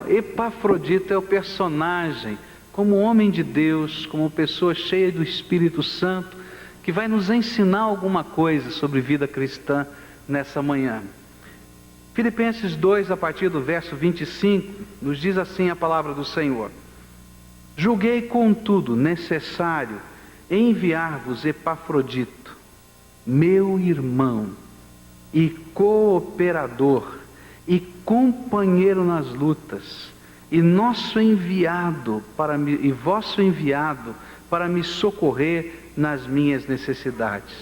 Epafrodito é o personagem, como homem de Deus, como pessoa cheia do Espírito Santo, que vai nos ensinar alguma coisa sobre vida cristã nessa manhã. Filipenses 2, a partir do verso 25, nos diz assim a palavra do Senhor: julguei, contudo, necessário enviar-vos Epafrodito, meu irmão e cooperador e companheiro nas lutas, e vosso enviado para me socorrer nas minhas necessidades.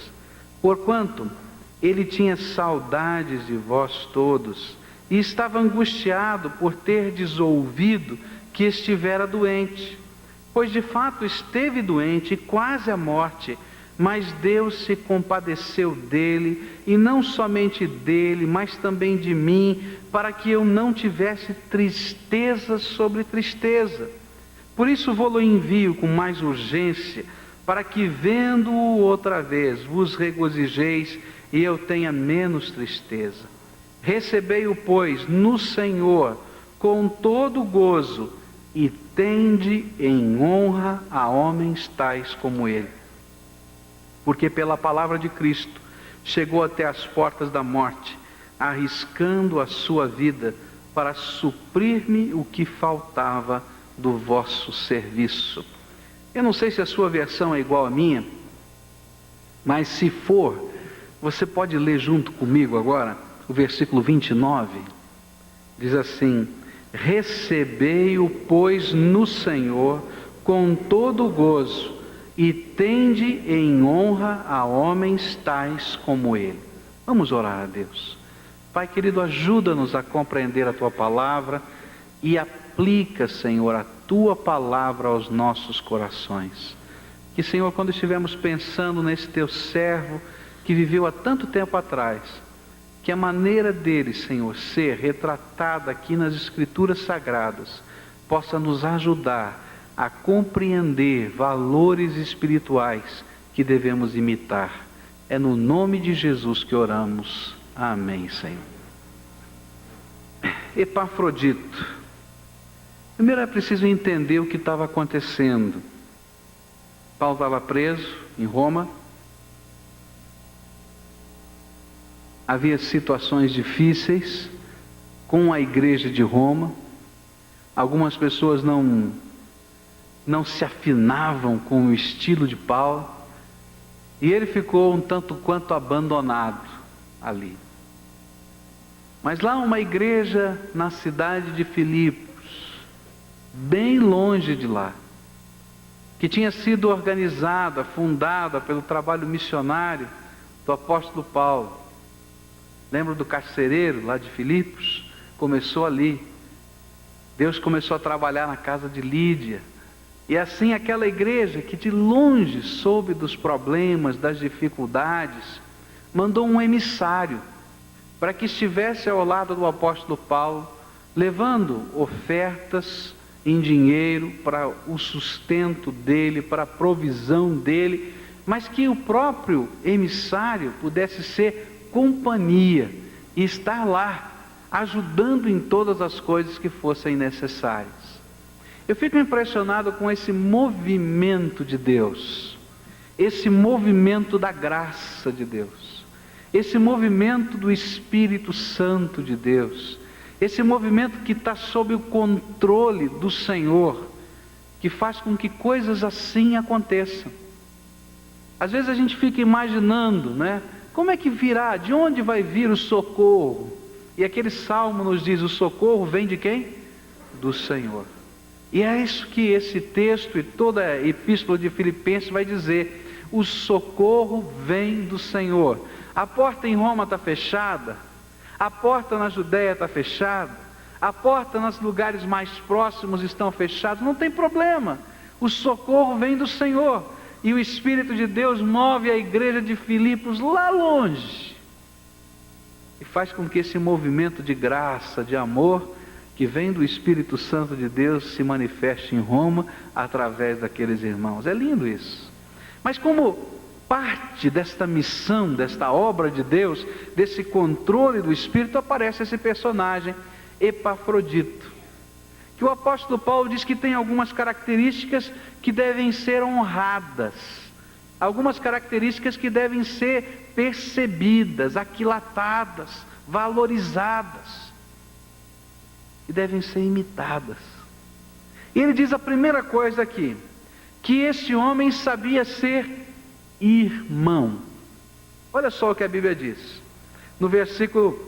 Porquanto ele tinha saudades de vós todos, e estava angustiado por terdes ouvido que estivera doente. Pois de fato esteve doente e quase à morte, mas Deus se compadeceu dele, e não somente dele, mas também de mim, para que eu não tivesse tristeza sobre tristeza. Por isso vou-lo envio com mais urgência, para que, vendo-o outra vez, vos regozijeis e eu tenha menos tristeza. Recebei-o, pois, no Senhor com todo gozo, e tende em honra a homens tais como ele. Porque pela palavra de Cristo chegou até as portas da morte, arriscando a sua vida para suprir-me o que faltava do vosso serviço. Eu não sei se a sua versão é igual à minha, mas se for, você pode ler junto comigo agora o versículo 29. Diz assim: recebei-o, pois, no Senhor com todo gozo, e tende em honra a homens tais como ele. Vamos orar a Deus. Pai querido, ajuda-nos a compreender a Tua palavra e aplica, Senhor, a Tua palavra aos nossos corações. Que, Senhor, quando estivermos pensando nesse Teu servo que viveu há tanto tempo atrás, que a maneira dele, Senhor, ser retratada aqui nas Escrituras Sagradas, possa nos ajudar a compreender valores espirituais que devemos imitar. É no nome de Jesus que oramos. Amém, Senhor. Epafrodito. Primeiro é preciso entender o que estava acontecendo. Paulo estava preso em Roma. Havia situações difíceis com a igreja de Roma. Algumas pessoas não se afinavam com o estilo de Paulo. E ele ficou um tanto quanto abandonado ali. Mas lá uma igreja na cidade de Filipos, bem longe de lá, que tinha sido organizada, fundada pelo trabalho missionário do apóstolo Paulo. Lembra do carcereiro lá de Filipos? Começou ali. Deus começou a trabalhar na casa de Lídia. E assim aquela igreja que de longe soube dos problemas, das dificuldades, mandou um emissário para que estivesse ao lado do apóstolo Paulo, levando ofertas em dinheiro para o sustento dele, para a provisão dele, mas que o próprio emissário pudesse ser companhia e estar lá, ajudando em todas as coisas que fossem necessárias. Eu fico impressionado com esse movimento de Deus, esse movimento da graça de Deus, esse movimento do Espírito Santo de Deus, esse movimento que está sob o controle do Senhor, que faz com que coisas assim aconteçam. Às vezes a gente fica imaginando, né? Como é que virá? De onde vai vir o socorro? E aquele salmo nos diz: o socorro vem de quem? Do Senhor. E é isso que esse texto e toda a epístola de Filipenses vai dizer: o socorro vem do Senhor. A porta em Roma está fechada, a porta na Judéia está fechada, a porta nos lugares mais próximos estão fechadas, não tem problema, o socorro vem do Senhor. E o Espírito de Deus move a igreja de Filipos lá longe, e faz com que esse movimento de graça, de amor, que vem do Espírito Santo de Deus, se manifeste em Roma, através daqueles irmãos. É lindo isso. Mas como parte desta missão, desta obra de Deus, desse controle do Espírito, aparece esse personagem, Epafrodito. que o apóstolo Paulo diz que tem algumas características que devem ser honradas, algumas características que devem ser percebidas, aquilatadas, valorizadas, e devem ser imitadas. E ele diz a primeira coisa aqui, que esse homem sabia ser irmão. Olha só o que a Bíblia diz, no versículo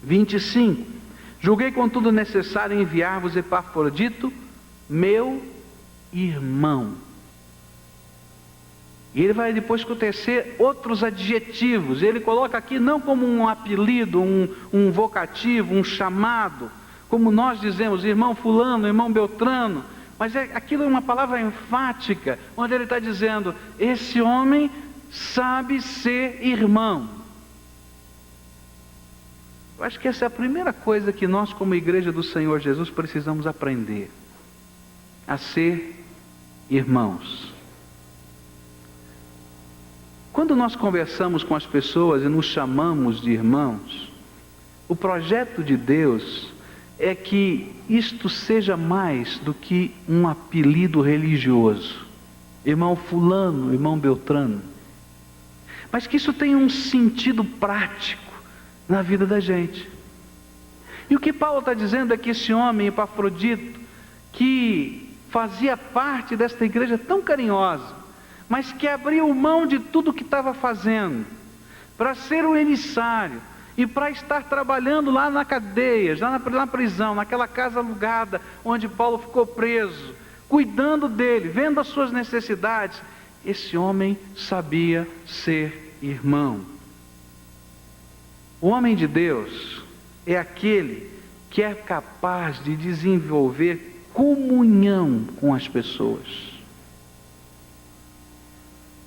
25: julguei contudo necessário enviar-vos Epafrodito, meu irmão. E ele vai depois tecer outros adjetivos. Ele coloca aqui não como um apelido, um vocativo, um chamado, como nós dizemos, irmão fulano, irmão beltrano, mas aquilo é uma palavra enfática, onde ele está dizendo, esse homem sabe ser irmão. Eu acho que essa é a primeira coisa que nós, como igreja do Senhor Jesus, precisamos aprender, a ser irmãos. Quando nós conversamos com as pessoas e nos chamamos de irmãos, o projeto de Deus é que isto seja mais do que um apelido religioso, irmão fulano, irmão beltrano, mas que isso tenha um sentido prático na vida da gente. E o que Paulo está dizendo é que esse homem, Epafrodito, que fazia parte desta igreja tão carinhosa, mas que abriu mão de tudo que estava fazendo, para ser o emissário, e para estar trabalhando lá na cadeia, já na prisão, naquela casa alugada, onde Paulo ficou preso, cuidando dele, vendo as suas necessidades, esse homem sabia ser irmão. O homem de Deus é aquele que é capaz de desenvolver comunhão com as pessoas.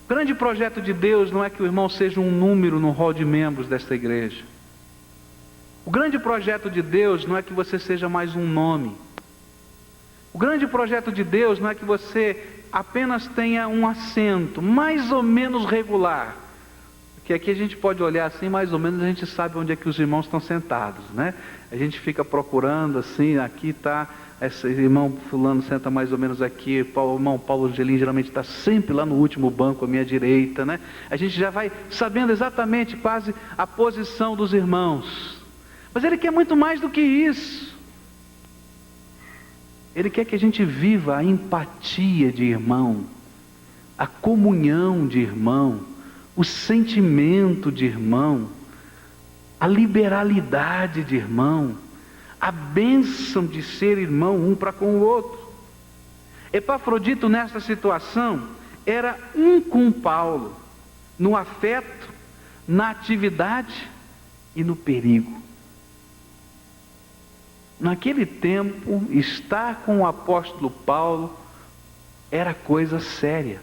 O grande projeto de Deus não é que o irmão seja um número no hall de membros desta igreja. O grande projeto de Deus não é que você seja mais um nome. O grande projeto de Deus não é que você apenas tenha um assento mais ou menos regular. Porque aqui a gente pode olhar assim, mais ou menos a gente sabe onde é que os irmãos estão sentados, né? A gente fica procurando assim, aqui está, esse irmão fulano senta mais ou menos aqui, o irmão Paulo Angelim geralmente está sempre lá no último banco à minha direita, né? A gente já vai sabendo exatamente quase a posição dos irmãos. Mas Ele quer muito mais do que isso. Ele quer que a gente viva a empatia de irmão, a comunhão de irmão, o sentimento de irmão, a liberalidade de irmão, a bênção de ser irmão um para com o outro. Epafrodito nessa situação era um com Paulo, no afeto, na atividade e no perigo. Naquele tempo, estar com o apóstolo Paulo era coisa séria.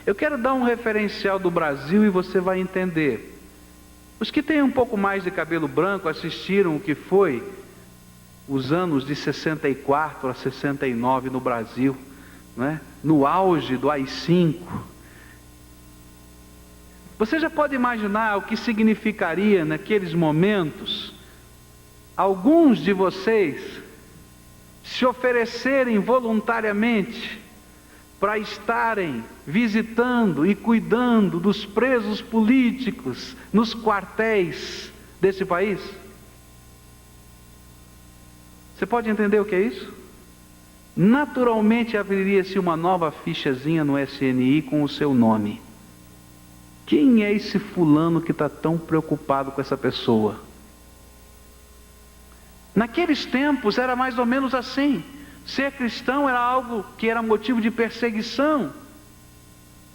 Eu quero dar um referencial do Brasil e você vai entender. Os que têm um pouco mais de cabelo branco assistiram o que foi os anos de 64 a 69 no Brasil, né? No auge do AI-5. Você já pode imaginar o que significaria naqueles momentos alguns de vocês se oferecerem voluntariamente para estarem visitando e cuidando dos presos políticos nos quartéis desse país? Você pode entender o que é isso? Naturalmente abriria-se uma nova fichazinha no SNI com o seu nome. Quem é esse fulano que está tão preocupado com essa pessoa? Naqueles tempos era mais ou menos assim. Ser cristão era algo que era motivo de perseguição.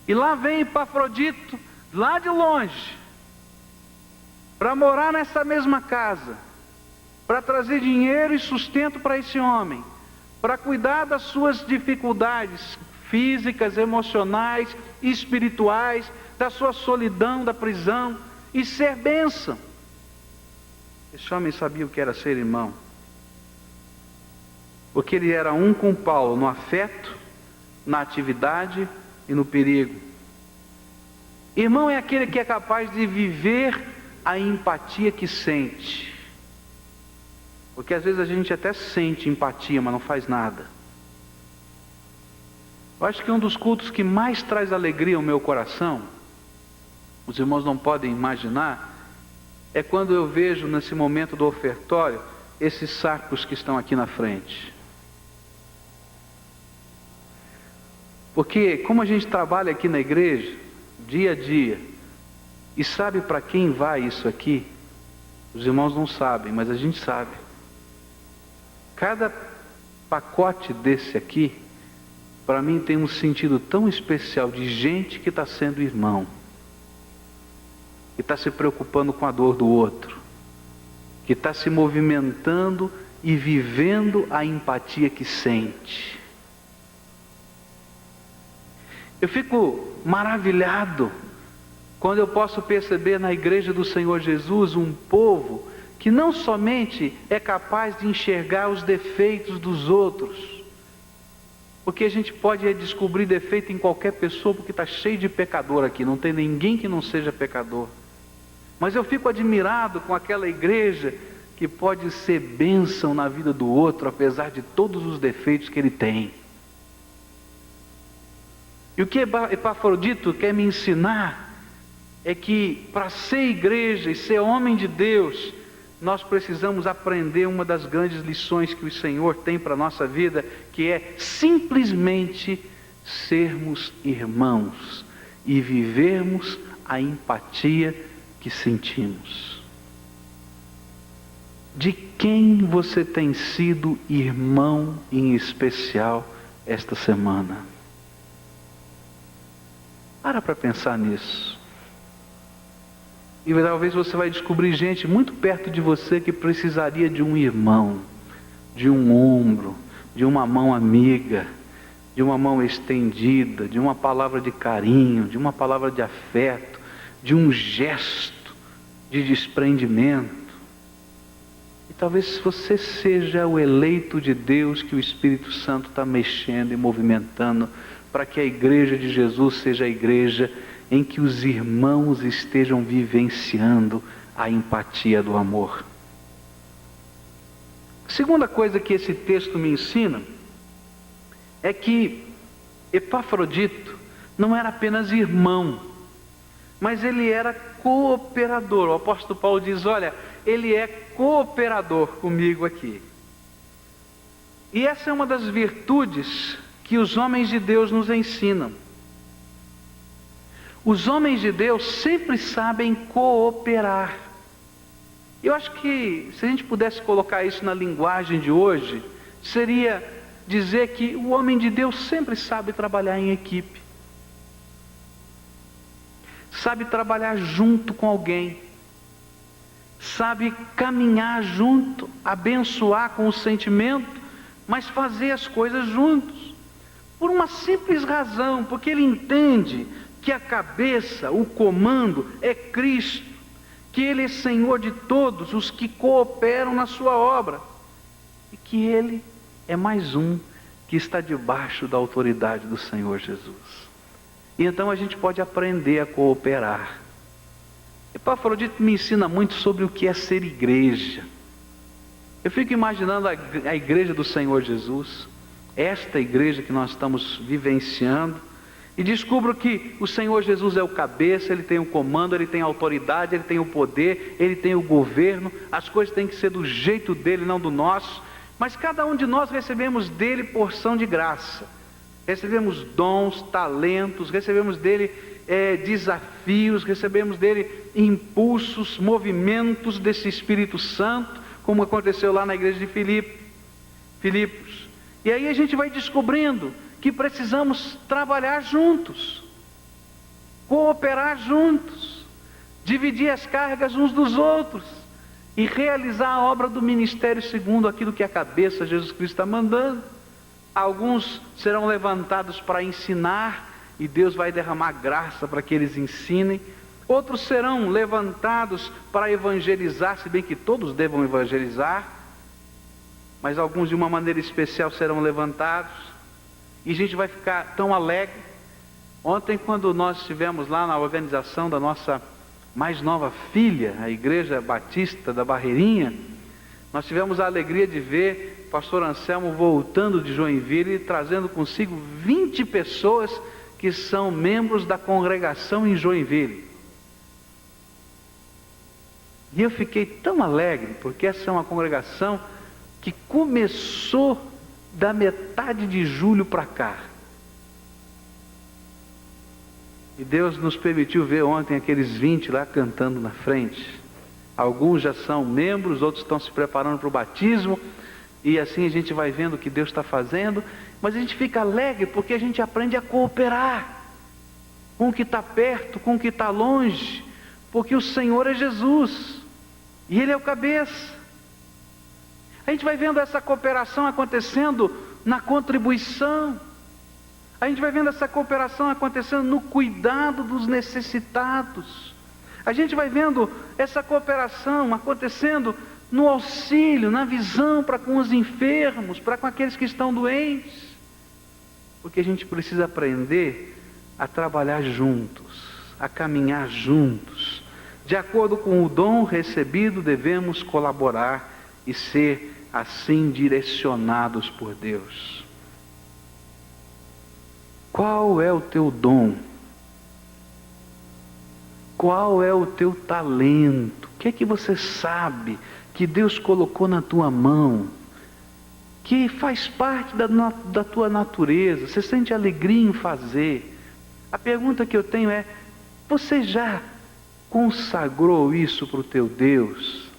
E lá vem Epafrodito, lá de longe, para morar nessa mesma casa, para trazer dinheiro e sustento para esse homem, para cuidar das suas dificuldades físicas, emocionais, espirituais, da sua solidão, da prisão, e ser bênção. Esse homem sabia o que era ser irmão, porque ele era um com Paulo no afeto, na atividade e no perigo. Irmão é aquele que é capaz de viver a empatia que sente. Porque às vezes a gente até sente empatia, mas não faz nada. Eu acho que um dos cultos que mais traz alegria ao meu coração, os irmãos não podem imaginar, é quando eu vejo nesse momento do ofertório, esses sacos que estão aqui na frente. Porque como a gente trabalha aqui na igreja, dia a dia, e sabe para quem vai isso aqui, os irmãos não sabem, mas a gente sabe. Cada pacote desse aqui, para mim tem um sentido tão especial de gente que está sendo irmão, que está se preocupando com a dor do outro, que está se movimentando e vivendo a empatia que sente. Eu fico maravilhado quando eu posso perceber na igreja do Senhor Jesus um povo que não somente é capaz de enxergar os defeitos dos outros, porque a gente pode descobrir defeito em qualquer pessoa, porque está cheio de pecador aqui, não tem ninguém que não seja pecador. Mas eu fico admirado com aquela igreja que pode ser bênção na vida do outro, apesar de todos os defeitos que ele tem. E o que Epafrodito quer me ensinar é que para ser igreja e ser homem de Deus, nós precisamos aprender uma das grandes lições que o Senhor tem para a nossa vida, que é simplesmente sermos irmãos e vivermos a empatia que sentimos. De quem você tem sido irmão em especial esta semana? Para pensar nisso. E talvez você vai descobrir gente muito perto de você que precisaria de um irmão, de um ombro, de uma mão amiga, de uma mão estendida, de uma palavra de carinho, de uma palavra de afeto, de um gesto de desprendimento. E talvez você seja o eleito de Deus que o Espírito Santo está mexendo e movimentando para que a igreja de Jesus seja a igreja em que os irmãos estejam vivenciando a empatia do amor. A segunda coisa que esse texto me ensina é que Epafrodito não era apenas irmão, mas ele era cooperador. O apóstolo Paulo diz, olha, ele é cooperador comigo aqui. E essa é uma das virtudes que os homens de Deus nos ensinam. Os homens de Deus sempre sabem cooperar. Eu acho que se a gente pudesse colocar isso na linguagem de hoje, seria dizer que o homem de Deus sempre sabe trabalhar em equipe. Sabe trabalhar junto com alguém. Sabe caminhar junto, abençoar com o sentimento, mas fazer as coisas juntos. Por uma simples razão, porque ele entende que a cabeça, o comando é Cristo, que Ele é Senhor de todos os que cooperam na sua obra, e que Ele é mais um que está debaixo da autoridade do Senhor Jesus. E então a gente pode aprender a cooperar. Epafrodito me ensina muito sobre o que é ser igreja. Eu fico imaginando a igreja do Senhor Jesus, esta igreja que nós estamos vivenciando, e descubro que o Senhor Jesus é o cabeça, Ele tem o comando, Ele tem a autoridade, Ele tem o poder, Ele tem o governo, as coisas têm que ser do jeito dEle, não do nosso, mas cada um de nós recebemos dEle porção de graça, recebemos dons, talentos, recebemos dEle desafios, recebemos dEle impulsos, movimentos desse Espírito Santo, como aconteceu lá na igreja de Filipos. E aí a gente vai descobrindo que precisamos trabalhar juntos, cooperar juntos, dividir as cargas uns dos outros e realizar a obra do ministério segundo aquilo que a cabeça Jesus Cristo está mandando. Alguns serão levantados para ensinar e Deus vai derramar graça para que eles ensinem. Outros serão levantados para evangelizar, se bem que todos devam evangelizar, mas alguns de uma maneira especial serão levantados. E a gente vai ficar tão alegre. Ontem, quando nós estivemos lá na organização da nossa mais nova filha, a Igreja Batista da Barreirinha, Nós tivemos a alegria de ver o pastor Anselmo voltando de Joinville e trazendo consigo 20 pessoas que são membros da congregação em Joinville. E eu fiquei tão alegre, porque essa é uma congregação que começou da metade de julho para cá. E Deus nos permitiu ver ontem aqueles 20 lá cantando na frente. Alguns já são membros, outros estão se preparando para o batismo. E assim a gente vai vendo o que Deus está fazendo. Mas a gente fica alegre porque a gente aprende a cooperar com o que está perto, com o que está longe. Porque o Senhor é Jesus. E Ele é o cabeça. A gente vai vendo essa cooperação acontecendo na contribuição. A gente vai vendo essa cooperação acontecendo no cuidado dos necessitados. A gente vai vendo essa cooperação acontecendo no auxílio, na visão para com os enfermos, para com aqueles que estão doentes. Porque a gente precisa aprender a trabalhar juntos, a caminhar juntos. De acordo com o dom recebido, devemos colaborar e ser assim direcionados por Deus. Qual é o teu dom? Qual é o teu talento? O que é que você sabe que Deus colocou na tua mão? Que faz parte da tua natureza, você sente alegria em fazer. A pergunta que eu tenho é: você já consagrou isso para o teu Deus?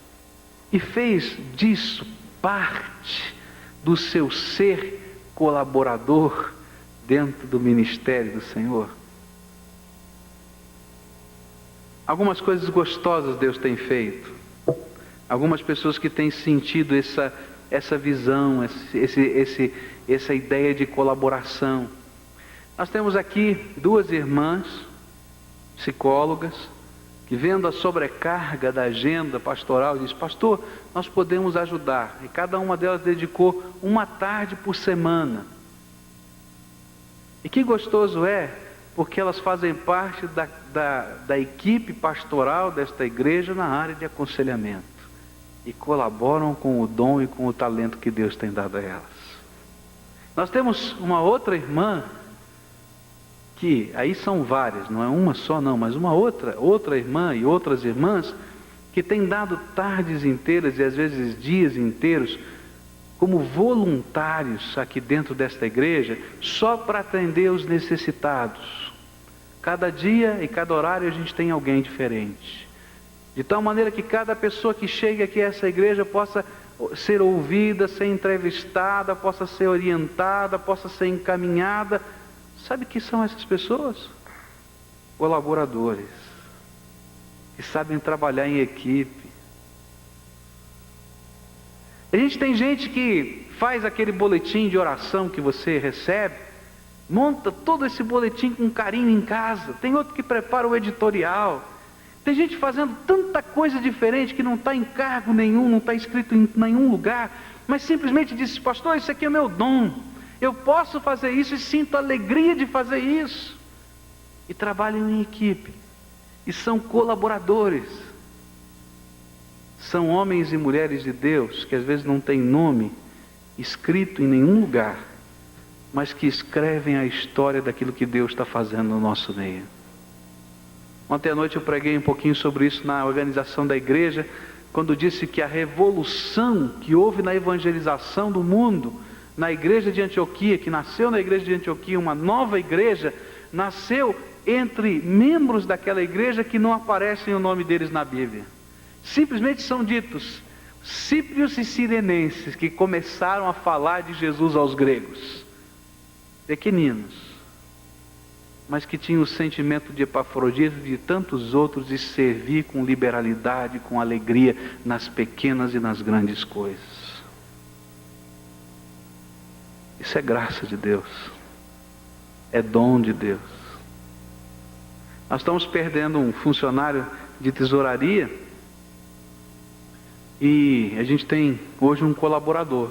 E fez disso parte do seu ser colaborador dentro do ministério do Senhor? Algumas coisas gostosas Deus tem feito. Algumas pessoas que têm sentido essa visão, essa ideia de colaboração. Nós temos aqui 2 irmãs, psicólogas, que vendo a sobrecarga da agenda pastoral, diz: pastor, nós podemos ajudar. E cada uma delas dedicou uma tarde por semana. E que gostoso é, porque elas fazem parte da equipe pastoral desta igreja na área de aconselhamento. E colaboram com o dom e com o talento que Deus tem dado a elas. Nós temos uma outra irmã, que aí são várias, não é uma só não, mas uma outra irmã e outras irmãs, que têm dado tardes inteiras e às vezes dias inteiros, como voluntários aqui dentro desta igreja, só para atender os necessitados. Cada dia e cada horário a gente tem alguém diferente. De tal maneira que cada pessoa que chega aqui a essa igreja possa ser ouvida, ser entrevistada, possa ser orientada, possa ser encaminhada. Sabe o que são essas pessoas? Colaboradores, que sabem trabalhar em equipe. A gente tem gente que faz aquele boletim de oração que você recebe, monta todo esse boletim com carinho em casa. Tem outro que prepara o editorial. Tem gente fazendo tanta coisa diferente que não está em cargo nenhum, não está escrito em nenhum lugar, mas simplesmente diz: pastor, isso aqui é o meu dom. Eu posso fazer isso e sinto alegria de fazer isso. E trabalham em equipe. E são colaboradores. São homens e mulheres de Deus que às vezes não têm nome escrito em nenhum lugar, mas que escrevem a história daquilo que Deus está fazendo no nosso meio. Ontem à noite eu preguei um pouquinho sobre isso na organização da igreja, quando disse que a revolução que houve na evangelização do mundo, na igreja de Antioquia, que nasceu na igreja de Antioquia, uma nova igreja, nasceu entre membros daquela igreja que não aparecem o nome deles na Bíblia. Simplesmente são ditos cíprios e sirenenses, que começaram a falar de Jesus aos gregos. Pequeninos, mas que tinham o sentimento de Epafrodito e de tantos outros, de servir com liberalidade, com alegria, nas pequenas e nas grandes coisas. Isso é graça de Deus, é dom de Deus. Nós estamos perdendo um funcionário de tesouraria, e a gente tem hoje um colaborador.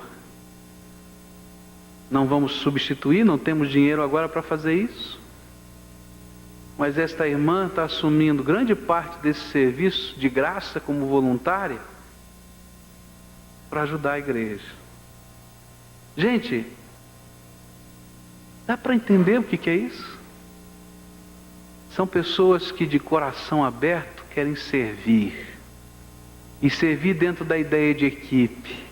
Não vamos substituir, não temos dinheiro agora para fazer isso, mas esta irmã está assumindo grande parte desse serviço de graça como voluntária, para ajudar a igreja. Gente, dá para entender o que é isso? São pessoas que de coração aberto querem servir. E servir dentro da ideia de equipe.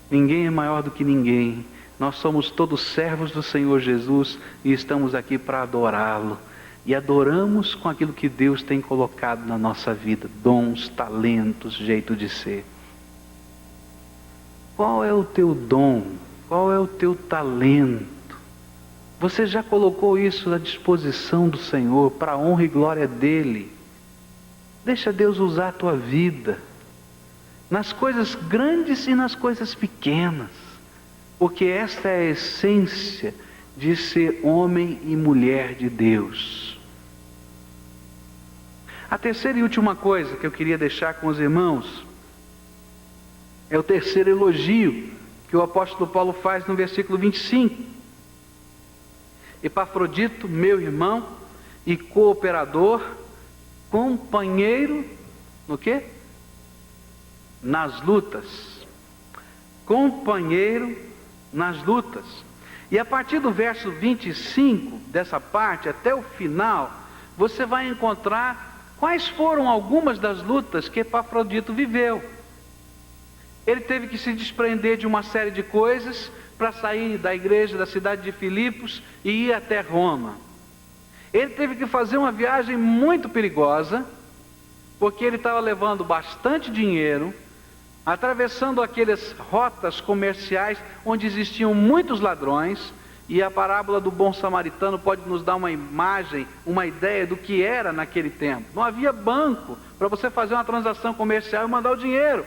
Ninguém é maior do que ninguém. Nós somos todos servos do Senhor Jesus e estamos aqui para adorá-lo. E adoramos com aquilo que Deus tem colocado na nossa vida. Dons, talentos, jeito de ser. Qual é o teu dom? Qual é o teu talento? Você já colocou isso à disposição do Senhor para a honra e glória dEle? Deixa Deus usar a tua vida. Nas coisas grandes e nas coisas pequenas. Porque esta é a essência de ser homem e mulher de Deus. A terceira e última coisa que eu queria deixar com os irmãos é o terceiro elogio que o apóstolo Paulo faz no versículo 25. Epafrodito, meu irmão e cooperador, companheiro, no quê? Nas lutas. Companheiro nas lutas. E a partir do verso 25, dessa parte, até o final, você vai encontrar quais foram algumas das lutas que Epafrodito viveu. Ele teve que se desprender de uma série de coisas para sair da igreja da cidade de Filipos e ir até Roma. Ele teve que fazer uma viagem muito perigosa, porque ele estava levando bastante dinheiro, atravessando aquelas rotas comerciais onde existiam muitos ladrões, e a parábola do bom samaritano pode nos dar uma imagem, uma ideia do que era naquele tempo. Não havia banco para você fazer uma transação comercial e mandar o dinheiro.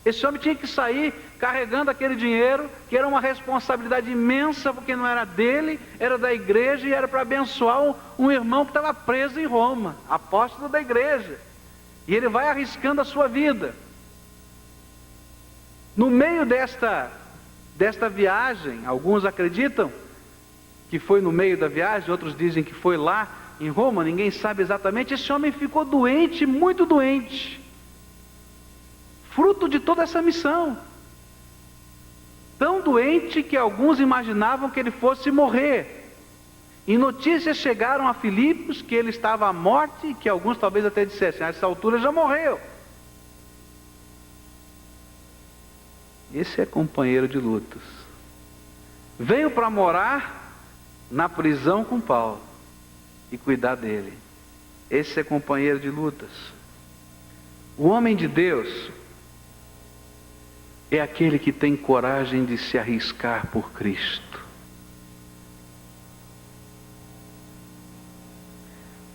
Esse homem tinha que sair carregando aquele dinheiro, que era uma responsabilidade imensa, porque não era dele, era da igreja, e era para abençoar um irmão que estava preso em Roma, apóstolo da igreja. E ele vai arriscando a sua vida. No meio desta viagem, alguns acreditam que foi no meio da viagem, outros dizem que foi lá em Roma, ninguém sabe exatamente. Esse homem ficou doente, muito doente, fruto de toda essa missão. Tão doente que alguns imaginavam que ele fosse morrer. E notícias chegaram a Filipos que ele estava à morte, que alguns talvez até dissessem: a essa altura já morreu. Esse é companheiro de lutas. Veio para morar na prisão com Paulo e cuidar dele. Esse é companheiro de lutas. O homem de Deus é aquele que tem coragem de se arriscar por Cristo.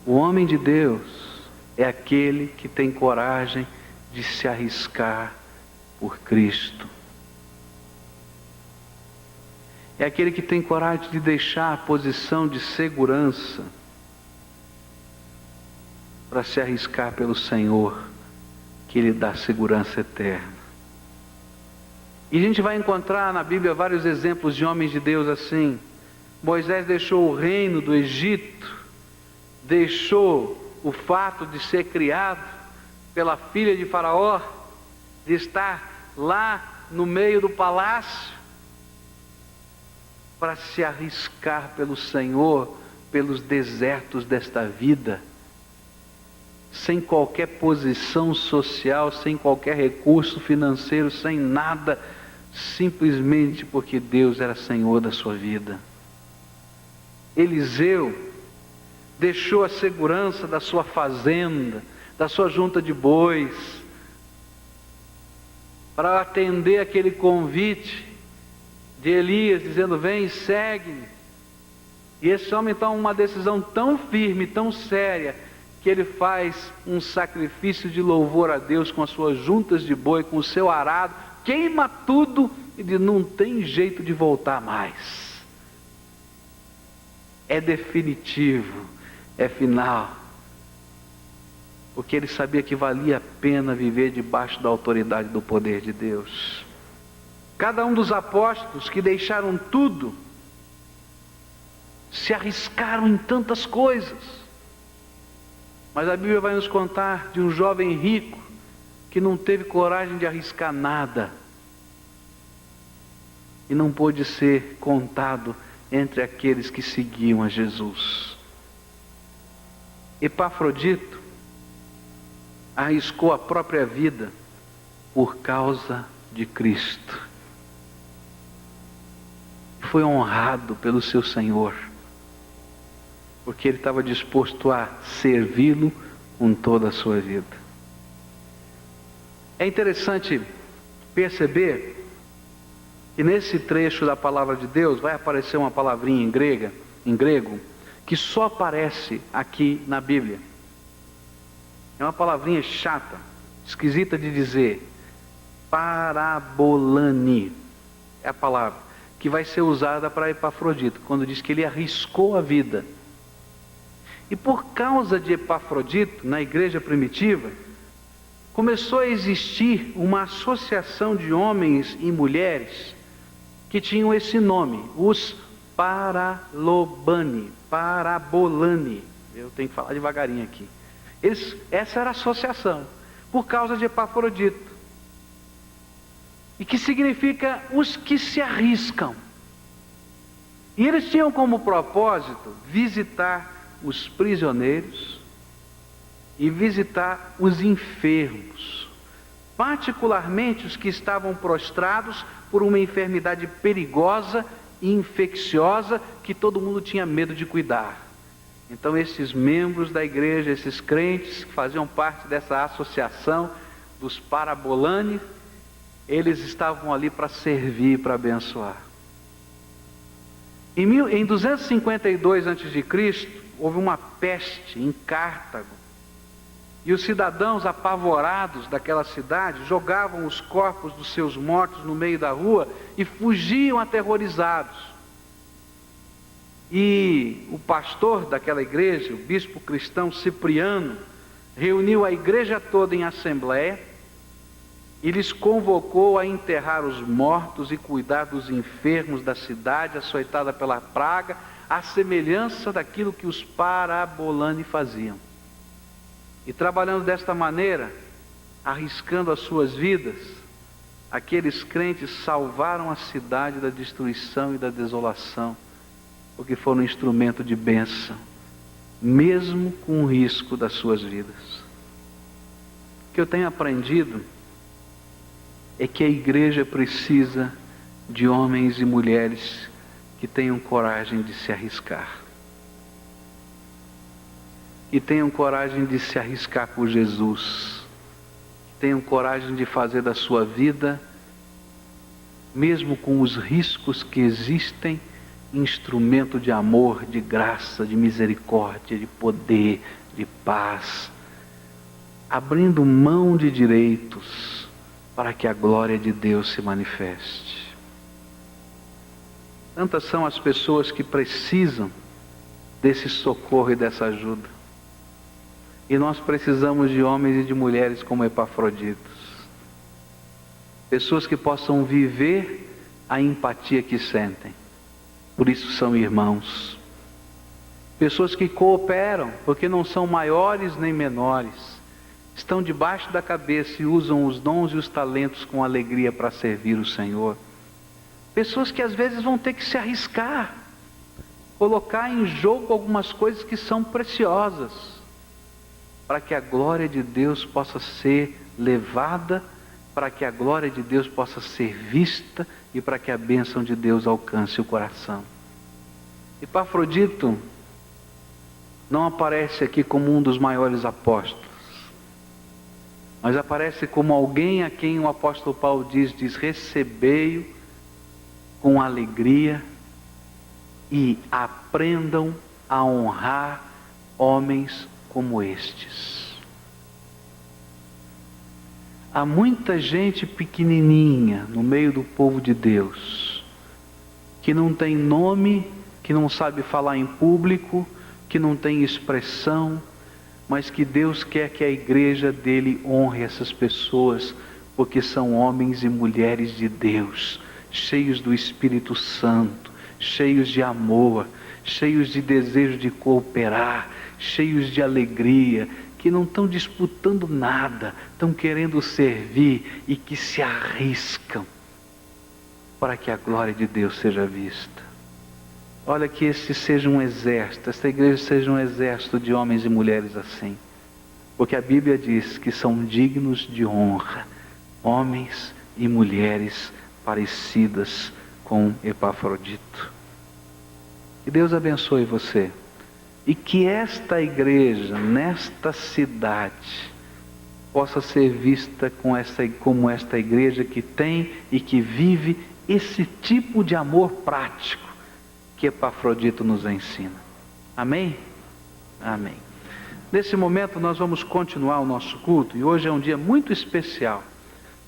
O homem de Deus é aquele que tem coragem de se arriscar por Cristo. É aquele que tem coragem de deixar a posição de segurança para se arriscar pelo Senhor, que Ele dá segurança eterna. E a gente vai encontrar na Bíblia vários exemplos de homens de Deus assim. Moisés deixou o reino do Egito, deixou o fato de ser criado pela filha de Faraó, de estar lá no meio do palácio, para se arriscar pelo Senhor, pelos desertos desta vida, sem qualquer posição social, sem qualquer recurso financeiro, sem nada, simplesmente porque Deus era Senhor da sua vida. Eliseu deixou a segurança da sua fazenda, da sua junta de bois, para atender aquele convite de Elias, dizendo: vem e segue-me. E esse homem toma uma decisão tão firme, tão séria, que ele faz um sacrifício de louvor a Deus com as suas juntas de boi, com o seu arado, queima tudo e diz: não tem jeito de voltar mais. É definitivo, é final. Porque ele sabia que valia a pena viver debaixo da autoridade do poder de Deus. Cada um dos apóstolos que deixaram tudo, se arriscaram em tantas coisas. Mas a Bíblia vai nos contar de um jovem rico que não teve coragem de arriscar nada. e não pôde ser contado entre aqueles que seguiam a Jesus. Epafrodito arriscou a própria vida por causa de Cristo. Foi honrado pelo seu Senhor, porque ele estava disposto a servi-lo com toda a sua vida. É interessante perceber que nesse trecho da palavra de Deus vai aparecer uma palavrinha em grego, que só aparece aqui na Bíblia. É uma palavrinha chata, esquisita de dizer. Parabolani é a palavra que vai ser usada para Epafrodito, quando diz que ele arriscou a vida. E por causa de Epafrodito, na igreja primitiva, começou a existir uma associação de homens e mulheres que tinham esse nome, os Parabolani. Eu tenho que falar devagarinho aqui. Essa era a associação, por causa de Epafrodito. E que significa os que se arriscam. E eles tinham como propósito visitar os prisioneiros e visitar os enfermos, particularmente os que estavam prostrados por uma enfermidade perigosa e infecciosa que todo mundo tinha medo de cuidar. Então esses membros da igreja, esses crentes que faziam parte dessa associação dos Parabolani, eles estavam ali para servir, para abençoar. Em 252 a.C., houve uma peste em Cartago, e os cidadãos apavorados daquela cidade jogavam os corpos dos seus mortos no meio da rua e fugiam aterrorizados. E o pastor daquela igreja, o bispo cristão Cipriano, reuniu a igreja toda em assembleia e lhes convocou a enterrar os mortos e cuidar dos enfermos da cidade açoitada pela praga, à semelhança daquilo que os Parabolani faziam. E trabalhando desta maneira, arriscando as suas vidas, aqueles crentes salvaram a cidade da destruição e da desolação, porque foram um instrumento de bênção, mesmo com o risco das suas vidas. O que eu tenho aprendido é que a igreja precisa de homens e mulheres que tenham coragem de se arriscar. Que tenham coragem de se arriscar por Jesus. Que tenham coragem de fazer da sua vida, mesmo com os riscos que existem, instrumento de amor, de graça, de misericórdia, de poder, de paz, abrindo mão de direitos para que a glória de Deus se manifeste. Tantas são as pessoas que precisam desse socorro e dessa ajuda. E nós precisamos de homens e de mulheres como Epafroditos. Pessoas que possam viver a empatia que sentem. Por isso são irmãos. Pessoas que cooperam, porque não são maiores nem menores. Estão debaixo da cabeça e usam os dons e os talentos com alegria para servir o Senhor. Pessoas que às vezes vão ter que se arriscar, colocar em jogo algumas coisas que são preciosas, para que a glória de Deus possa ser levada, para que a glória de Deus possa ser vista e para que a bênção de Deus alcance o coração. Epafrodito não aparece aqui como um dos maiores apóstolos, mas aparece como alguém a quem o apóstolo Paulo diz recebei-o com alegria e aprendam a honrar homens como estes. Há muita gente pequenininha no meio do povo de Deus, que não tem nome, que não sabe falar em público, que não tem expressão, mas que Deus quer que a igreja dele honre essas pessoas, porque são homens e mulheres de Deus, cheios do Espírito Santo, cheios de amor, cheios de desejo de cooperar, cheios de alegria, que não estão disputando nada, estão querendo servir e que se arriscam. para que a glória de Deus seja vista. Olha, que esse seja um exército, esta igreja seja um exército de homens e mulheres assim. Porque a Bíblia diz que são dignos de honra, homens e mulheres parecidas com Epafrodito. Que Deus abençoe você. E que esta igreja, nesta cidade, possa ser vista como esta igreja que tem e que vive esse tipo de amor prático que Epafrodito nos ensina. Amém? Amém. Nesse momento nós vamos continuar o nosso culto, e hoje é um dia muito especial,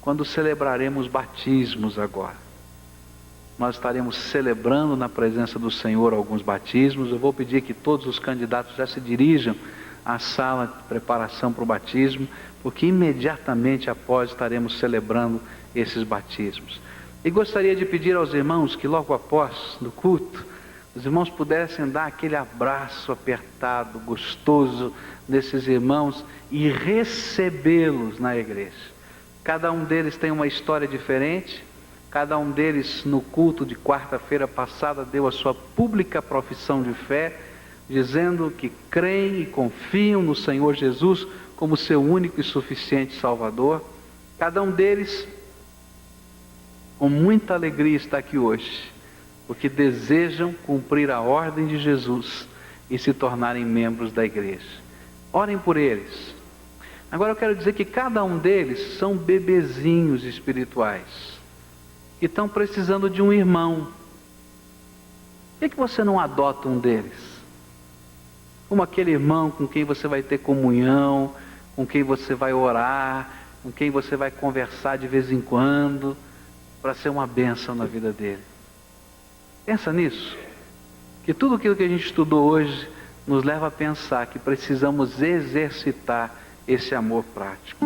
quando celebraremos batismos agora. Nós estaremos celebrando na presença do Senhor alguns batismos. Eu vou pedir que todos os candidatos já se dirijam à sala de preparação para o batismo, porque imediatamente após estaremos celebrando esses batismos. E gostaria de pedir aos irmãos que logo após do culto, os irmãos pudessem dar aquele abraço apertado, gostoso desses irmãos e recebê-los na igreja. Cada um deles tem uma história diferente. Cada um deles no culto de quarta-feira passada deu a sua pública profissão de fé, dizendo que creem e confiam no Senhor Jesus como seu único e suficiente Salvador. Cada um deles com muita alegria está aqui hoje, porque desejam cumprir a ordem de Jesus e se tornarem membros da igreja. Orem por eles. Agora eu quero dizer que cada um deles são bebezinhos espirituais, que estão precisando de um irmão. Por que você não adota um deles? Como aquele irmão com quem você vai ter comunhão, com quem você vai orar, com quem você vai conversar de vez em quando, para ser uma bênção na vida dele. Pensa nisso, que tudo aquilo que a gente estudou hoje nos leva a pensar que precisamos exercitar esse amor prático.